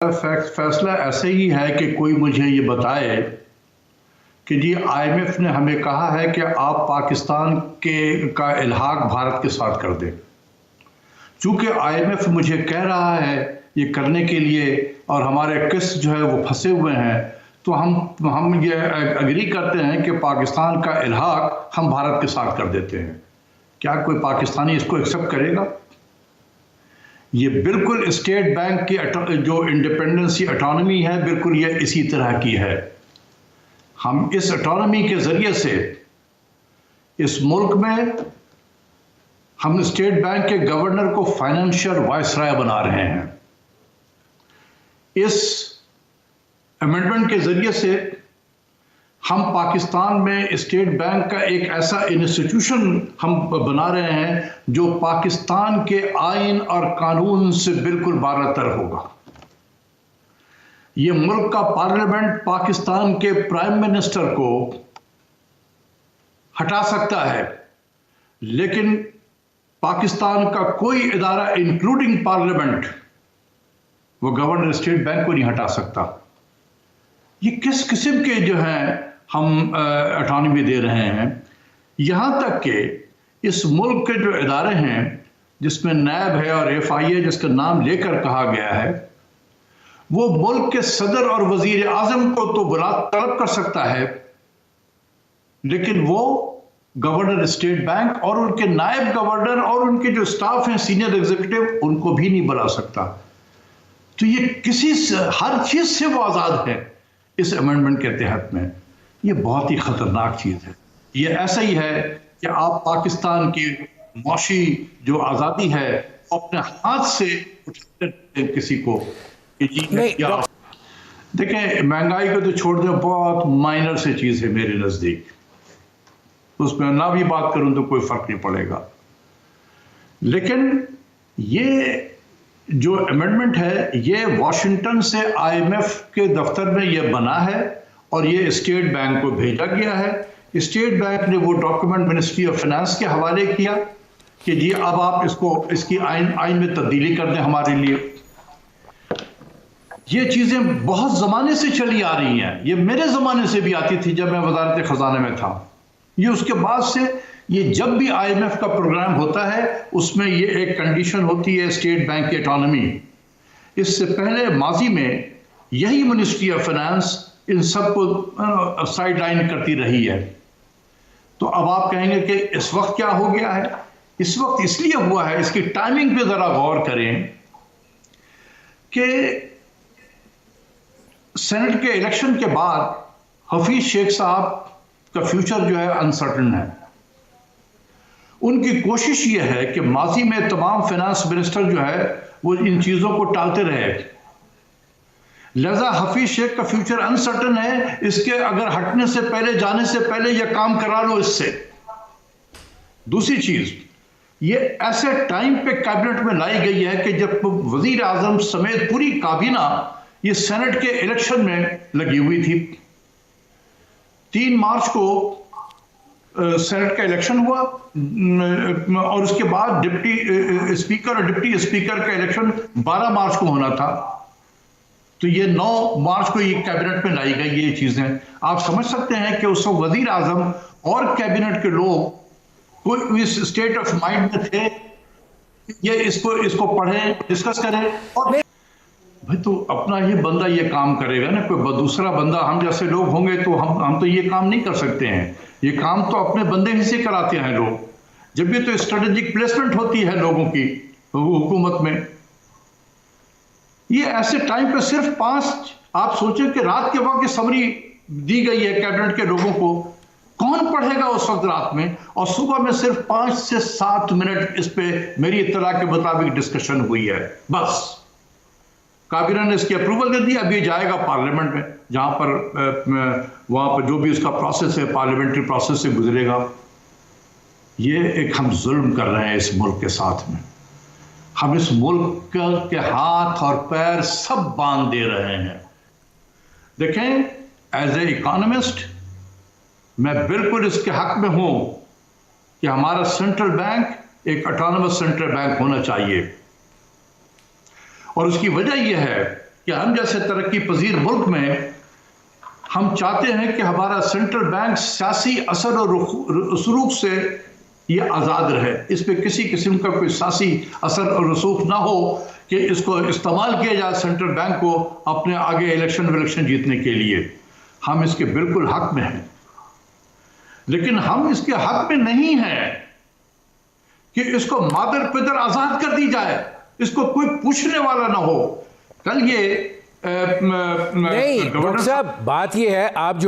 फैसला ऐसे ही है कि कोई मुझे ये बताए कि जी आईएमएफ ने हमें कहा है कि आप पाकिस्तान का इल्हाक भारत के साथ कर दें। चूंकि आईएमएफ मुझे कह रहा है ये करने के लिए और हमारे किस्त जो है वो फंसे हुए हैं, तो हम ये एग्री करते हैं कि पाकिस्तान का इल्हाक हम भारत के साथ कर देते हैं। क्या कोई पाकिस्तानी इसको एक्सेप्ट करेगा? ये बिल्कुल स्टेट बैंक की जो इंडिपेंडेंसी ऑटोनॉमी है, बिल्कुल ये इसी तरह की है। हम इस ऑटोनॉमी के जरिए से इस मुल्क में हम स्टेट बैंक के गवर्नर को फाइनेंशियल वाइसराय बना रहे हैं। इस अमेंडमेंट के जरिए से हम पाकिस्तान में स्टेट बैंक का एक ऐसा इंस्टीट्यूशन हम बना रहे हैं जो पाकिस्तान के आइन और कानून से बिल्कुल बालातर होगा। ये मुल्क का पार्लियामेंट पाकिस्तान के प्राइम मिनिस्टर को हटा सकता है, लेकिन पाकिस्तान का कोई इदारा इंक्लूडिंग पार्लियामेंट वो गवर्नर स्टेट बैंक को नहीं हटा सकता। ये किस किस्म के जो है हम ऑटोनॉमी दे रहे हैं। यहां तक कि इस मुल्क के जो इदारे हैं जिसमें नैब है और एफआईए जिसका नाम लेकर कहा गया है, वो मुल्क के सदर और वजीर आजम को तो बुला तलब कर सकता है, लेकिन वो गवर्नर स्टेट बैंक और उनके नायब गवर्नर और उनके जो स्टाफ हैं सीनियर एग्जीक्यूटिव उनको भी नहीं बुला सकता। तो ये हर चीज से वो आजाद है इस अमेंडमेंट के तहत में। ये बहुत ही खतरनाक चीज है। ये ऐसा ही है कि आप पाकिस्तान की मौशी जो आजादी है अपने हाथ से उठाते किसी को कि जी देखें, महंगाई को तो छोड़ दो, बहुत माइनर से चीज है मेरे नजदीक, उसमें ना भी बात करूं तो कोई फर्क नहीं पड़ेगा। लेकिन ये जो अमेंडमेंट है ये वॉशिंगटन से आईएमएफ के दफ्तर में ये बना है और ये स्टेट बैंक को भेजा गया है। स्टेट बैंक ने वो डॉक्यूमेंट मिनिस्ट्री ऑफ फाइनेंस के हवाले किया कि जी अब आप इसकी आइन में तब्दीली कर दें हमारे लिए। ये चीजें बहुत जमाने से चली आ रही हैं, ये मेरे जमाने से भी आती थी जब मैं वजारत खजाना में था। ये उसके बाद से ये जब भी आईएमएफ का प्रोग्राम होता है उसमें ये एक कंडीशन होती है स्टेट बैंक की ऑटोनॉमी। इससे पहले माजी में यही मिनिस्ट्री ऑफ फाइनेंस इन सबको साइड लाइन करती रही है। तो अब आप कहेंगे कि इस वक्त क्या हो गया है? इस वक्त इसलिए हुआ है, इसकी टाइमिंग पे जरा गौर करें कि सेनेट के इलेक्शन के बाद हफीज शेख साहब का फ्यूचर जो है अनसर्टन है। उनकी कोशिश ये है कि माजी में तमाम फाइनेंस मिनिस्टर जो है वो इन चीजों को टालते रहे, लिहाजा हफीज शेख का फ्यूचर अनसर्टन है। इसके अगर हटने से पहले, जाने से पहले यह काम करा लो इससे। दूसरी चीज, ये ऐसे टाइम पे कैबिनेट में लाई गई है कि जब वजीर आजम समेत पूरी काबीना ये सेनेट के इलेक्शन में लगी हुई थी। 3 मार्च को सेनेट का इलेक्शन हुआ और उसके बाद डिप्टी स्पीकर और डिप्टी स्पीकर का इलेक्शन 12 मार्च को होना था। तो ये 9 मार्च को ये कैबिनेट में लाई गई ये चीजें। आप समझ सकते हैं कि उस वक्त वजीर आजम और कैबिनेट के लोग कोई इस स्टेट ऑफ माइंड में थे ये इसको पढ़ें, डिस्कस करें। और भाई तो अपना ही बंदा ये काम करेगा ना, कोई दूसरा बंदा हम जैसे लोग होंगे तो हम तो ये काम नहीं कर सकते हैं। ये काम तो अपने बंदे ही से कराते हैं लोग। जब भी तो स्ट्रेटेजिक प्लेसमेंट होती है लोगों की हुकूमत में। ये ऐसे टाइम पे सिर्फ 5, आप सोचें कि रात के वक्त समरी दी गई है कैबिनेट के लोगों को, कौन पढ़ेगा उस वक्त रात में? और सुबह में सिर्फ 5 से 7 मिनट इस पे मेरी इत्तला के मुताबिक डिस्कशन हुई है। बस काबीना ने इसकी अप्रूवल दे दी। अब ये जाएगा पार्लियामेंट में, जहां पर वहां पर जो भी उसका प्रोसेस है पार्लियामेंट्री प्रोसेस से गुजरेगा। ये एक हम जुल्म कर रहे हैं इस मुल्क के साथ में। हम इस मुल्क के हाथ और पैर सब बांध दे रहे हैं। देखें, एज ए इकोनॉमिस्ट मैं बिल्कुल इसके हक में हूं कि हमारा सेंट्रल बैंक एक ऑटोनोमस सेंट्रल बैंक होना चाहिए। और उसकी वजह यह है कि हम जैसे तरक्की पजीर मुल्क में हम चाहते हैं कि हमारा सेंट्रल बैंक सियासी असर और रसूख से ये आज़ाद रहे, इस पर किसी किस्म का कोई सियासी असर और रसूख ना हो कि इसको इस्तेमाल किया जाए सेंट्रल बैंक को अपने आगे इलेक्शन जीतने के लिए। हम इसके बिल्कुल हक में हैं, लेकिन हम इसके हक में नहीं हैं कि इसको मादर पिदर आज़ाद कर दी जाए, इसको कोई पूछने वाला ना हो। कल ये नहीं डॉक्टर साहब, बात ये है आप जो